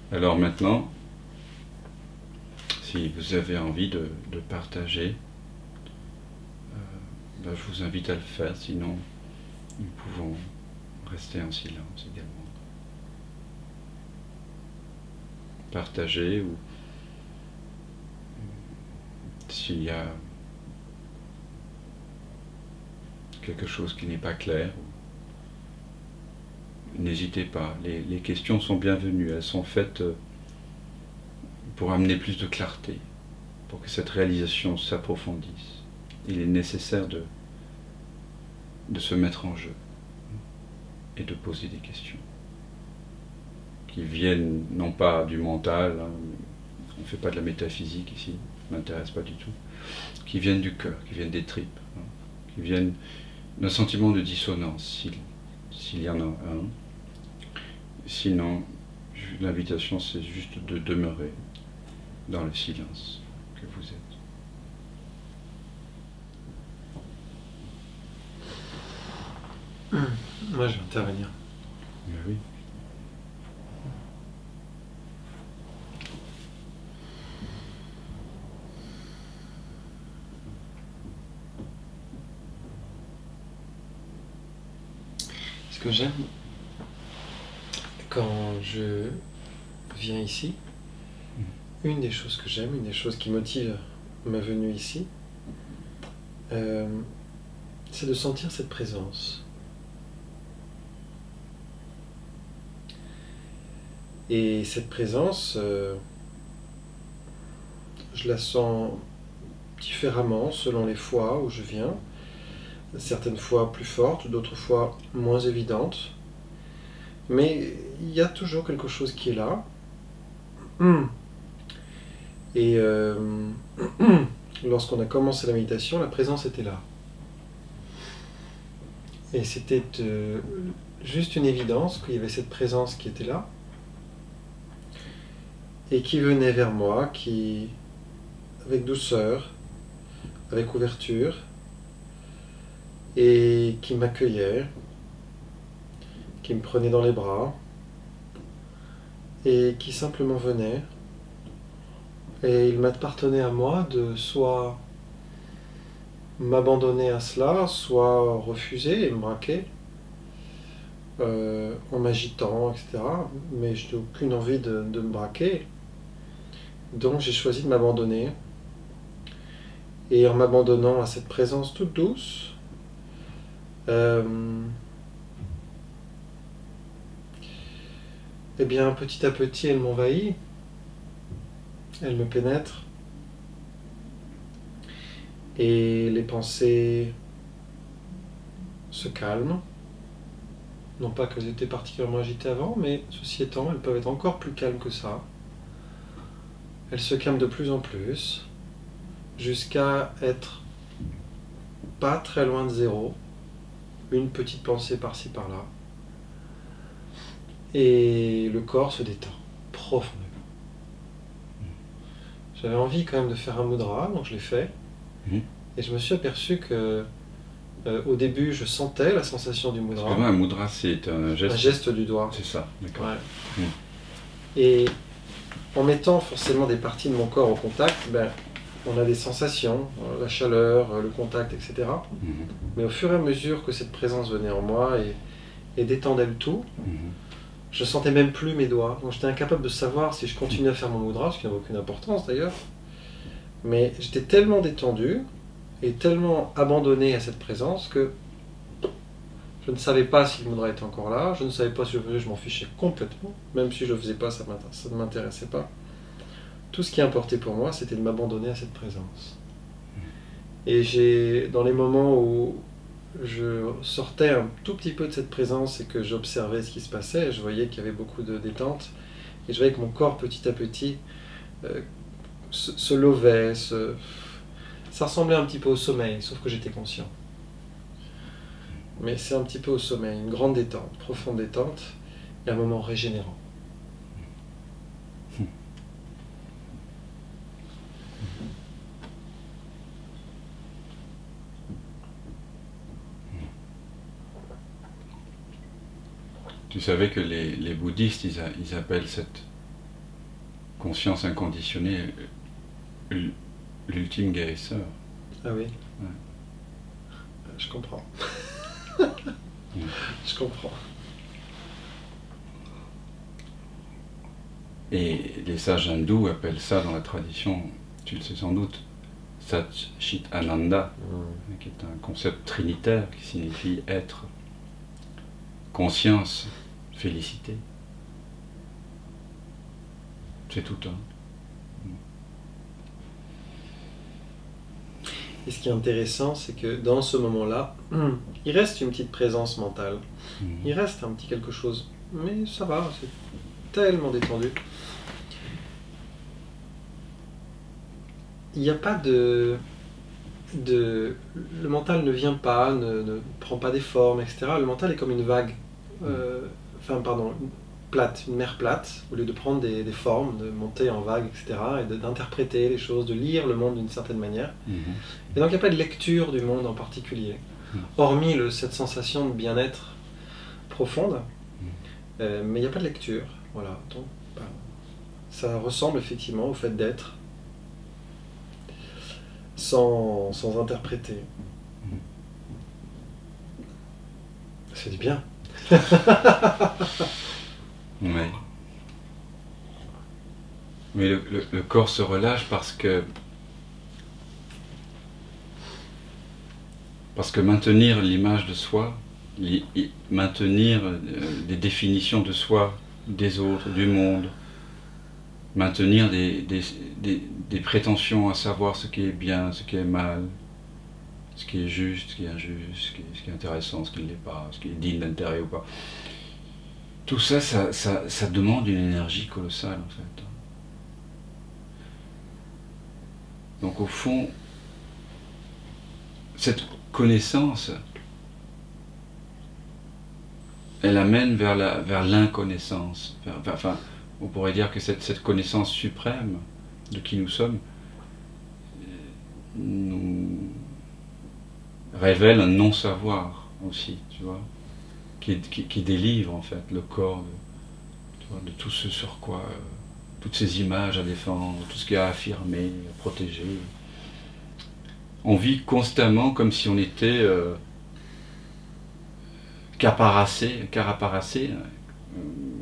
Alors maintenant, si vous avez envie de partager, je vous invite à le faire, sinon nous pouvons rester en silence également. Partager, ou s'il y a quelque chose qui n'est pas clair, n'hésitez pas, les questions sont bienvenues, elles sont faites pour amener plus de clarté, pour que cette réalisation s'approfondisse. Il est nécessaire de se mettre en jeu et de poser des questions qui viennent non pas du mental, hein, on ne fait pas de la métaphysique ici, ça ne m'intéresse pas du tout, qui viennent du cœur, qui viennent des tripes, hein, qui viennent d'un sentiment de dissonance, s'il y en a un. Sinon, l'invitation c'est juste de demeurer dans le silence que vous êtes. Moi, je vais intervenir. Mais oui. Ce que j'aime quand je viens ici, une des choses que j'aime, une des choses qui motive ma venue ici, c'est de sentir cette présence. Et cette présence, je la sens différemment selon les fois où je viens. Certaines fois plus fortes, d'autres fois moins évidentes. Mais il y a toujours quelque chose qui est là. Et lorsqu'on a commencé la méditation, la présence était là. Et c'était juste une évidence qu'il y avait cette présence qui était là. Et qui venait vers moi, qui, avec douceur, avec ouverture, et qui m'accueillait, qui me prenait dans les bras, et qui simplement venait. Et il m'appartenait à moi de soit m'abandonner à cela, soit refuser et me braquer, en m'agitant, etc. Mais je n'ai aucune envie de me braquer. Donc j'ai choisi de m'abandonner. Et en m'abandonnant à cette présence toute douce, eh bien, petit à petit, elle m'envahit, elle me pénètre, et les pensées se calment. Non pas qu'elles étaient particulièrement agitées avant, mais ceci étant, elles peuvent être encore plus calmes que ça. Elles se calment de plus en plus, jusqu'à être pas très loin de zéro, une petite pensée par-ci par-là. Et le corps se détend profondément. J'avais envie quand même de faire un mudra, donc je l'ai fait. Et je me suis aperçu que au début, je sentais la sensation du mudra. Excuse-moi, un mudra, c'est un geste. Un geste du doigt. C'est ça, d'accord. Ouais. Et en mettant forcément des parties de mon corps au contact, on a des sensations, la chaleur, le contact, etc. Mais au fur et à mesure que cette présence venait en moi et détendait le tout, je sentais même plus mes doigts. Donc j'étais incapable de savoir si je continuais à faire mon mudra, ce qui n'avait aucune importance d'ailleurs. Mais j'étais tellement détendu et tellement abandonné à cette présence que je ne savais pas si le mudra était encore là, je ne savais pas si je le faisais, je m'en fichais complètement. Même si je le faisais pas, ça ne m'intéressait pas. Tout ce qui importait pour moi, c'était de m'abandonner à cette présence. Et dans les moments où je sortais un tout petit peu de cette présence et que j'observais ce qui se passait, je voyais qu'il y avait beaucoup de détente, et je voyais que mon corps petit à petit se levait, ça ressemblait un petit peu au sommeil, sauf que j'étais conscient. Mais c'est un petit peu au sommeil, une grande détente, profonde détente, et un moment régénérant. Tu savais que les bouddhistes, ils appellent cette conscience inconditionnée, l'ultime guérisseur. Ah oui. Ouais. Je comprends. Je comprends. Et les sages hindous appellent ça dans la tradition, tu le sais sans doute, Sat Chit Ananda, qui est un concept trinitaire qui signifie être, conscience, félicité. C'est tout un. Et ce qui est intéressant, c'est que dans ce moment-là, il reste une petite présence mentale. Il reste un petit quelque chose. Mais ça va, c'est tellement détendu. Il n'y a pas de... Le mental ne vient pas, ne prend pas des formes, etc. Le mental est comme une vague. Plate, une mer plate, au lieu de prendre des formes, de monter en vague, etc., et d'interpréter les choses, de lire le monde d'une certaine manière. Et donc il n'y a pas de lecture du monde en particulier, hormis cette sensation de bien-être profonde, mais il n'y a pas de lecture. Voilà. Donc, ça ressemble effectivement au fait d'être sans interpréter. C'est du bien. Oui. Mais le corps se relâche parce que maintenir l'image de soi, maintenir des définitions de soi, des autres, du monde, maintenir des prétentions à savoir ce qui est bien, ce qui est mal, ce qui est juste, ce qui est injuste, ce qui est intéressant, ce qui ne l'est pas, ce qui est digne d'intérêt ou pas. Tout ça, ça demande une énergie colossale, en fait. Donc, au fond, cette connaissance, elle amène vers l'inconnaissance. Enfin, on pourrait dire que cette connaissance suprême de qui nous sommes nous révèle un non-savoir aussi, tu vois. Qui délivre en fait le corps de tout ce sur quoi, toutes ces images à défendre, tout ce qu'il y a à affirmer, à protéger. On vit constamment comme si on était caparassé,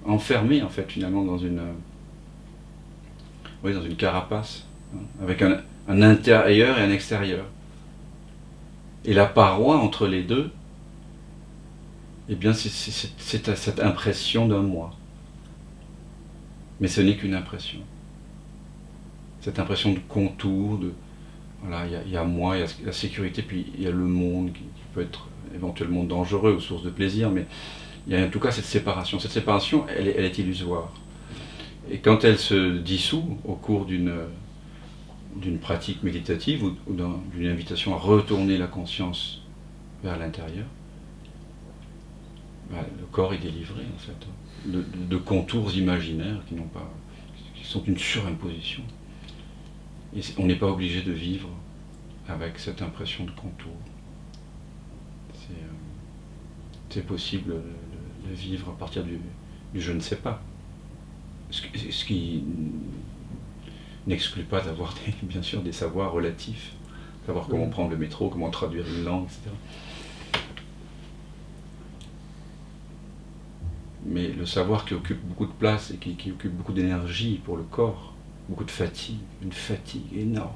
enfermé en fait finalement dans une carapace, hein, avec un intérieur et un extérieur. Et la paroi entre les deux, eh bien, c'est cette impression d'un moi. Mais ce n'est qu'une impression. Cette impression de contour, voilà, il y a moi, il y a la sécurité, puis il y a le monde qui peut être éventuellement dangereux ou source de plaisir, mais il y a en tout cas cette séparation. Cette séparation, elle est illusoire. Et quand elle se dissout au cours d'une pratique méditative ou d'une invitation à retourner la conscience vers l'intérieur, le corps est délivré en fait de contours imaginaires qui sont une surimposition. Et on n'est pas obligé de vivre avec cette impression de contour. C'est possible de vivre à partir du je ne sais pas. Ce qui n'exclut pas d'avoir bien sûr des savoirs relatifs, savoir comment prendre le métro, comment traduire une langue, etc. Mais le savoir qui occupe beaucoup de place et qui occupe beaucoup d'énergie pour le corps, beaucoup de fatigue, une fatigue énorme,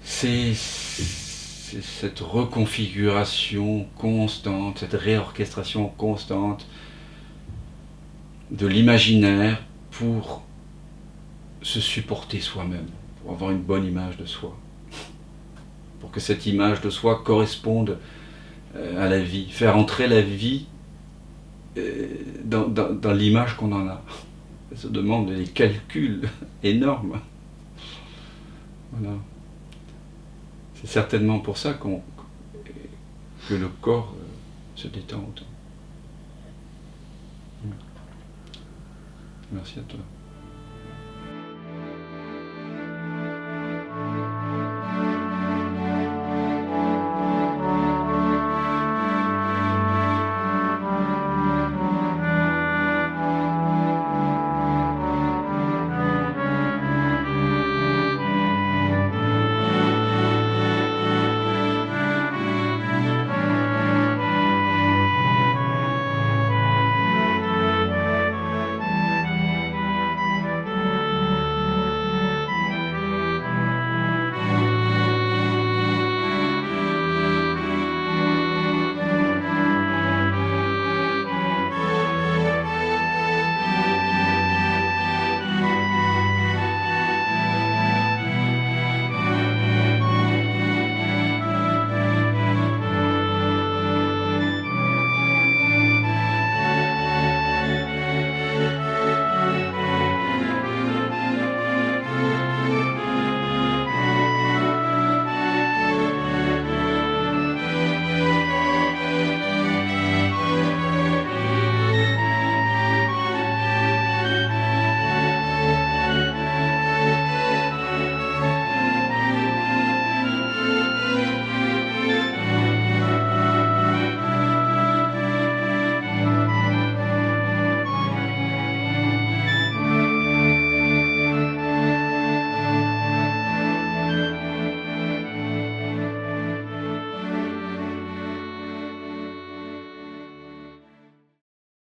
c'est cette reconfiguration constante, cette réorchestration constante de l'imaginaire pour se supporter soi-même, pour avoir une bonne image de soi, pour que cette image de soi corresponde à la vie, faire entrer la vie dans l'image qu'on en a. Ça se demande des calculs énormes. Voilà. C'est certainement pour ça que le corps se détend autant. Merci à toi.